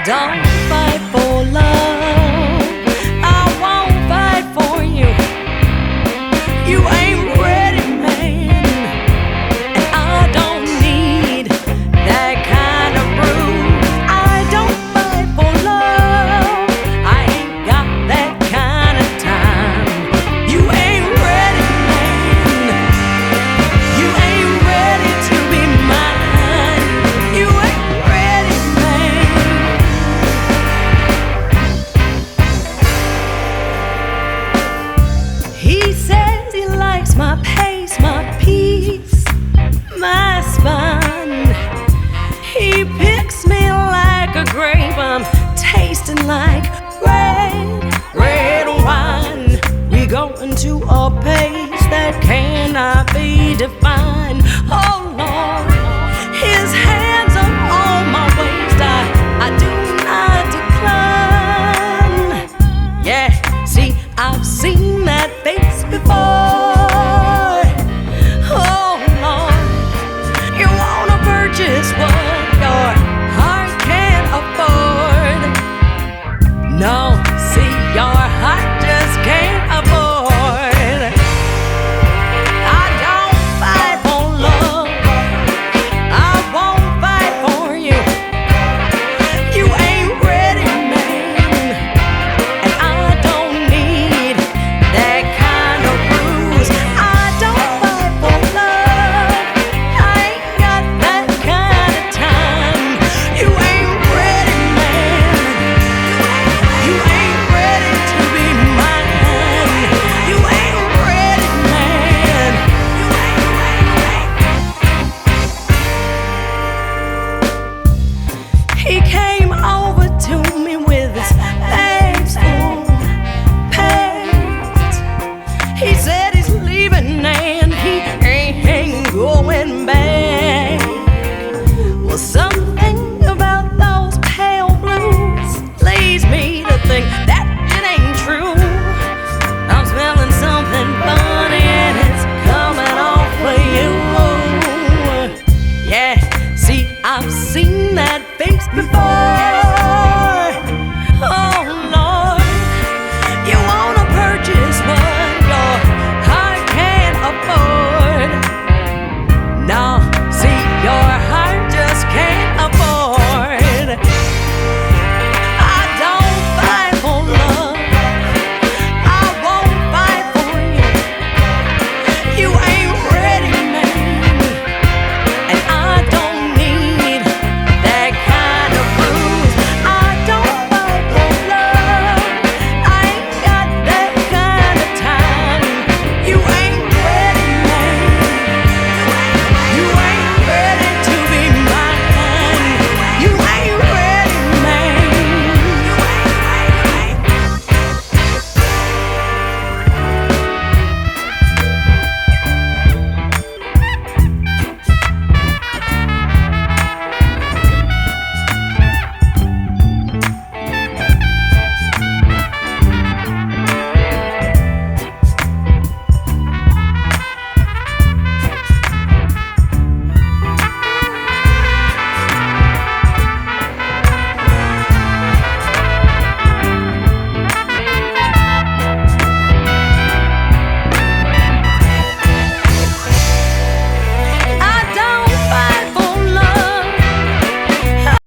don't fight for love, I won't fight for you. You ain't ready, man, and I don't need that kind of bruise. I don't fight for love, I ain't got that kind of time. You ain't ready, man, you ain't ready to be mine. You ain't ready, man. He says he likes my pace, my peace, my spine. He picks me like a grape, I'm tasting like red wine. We go into a pace that cannot be defined.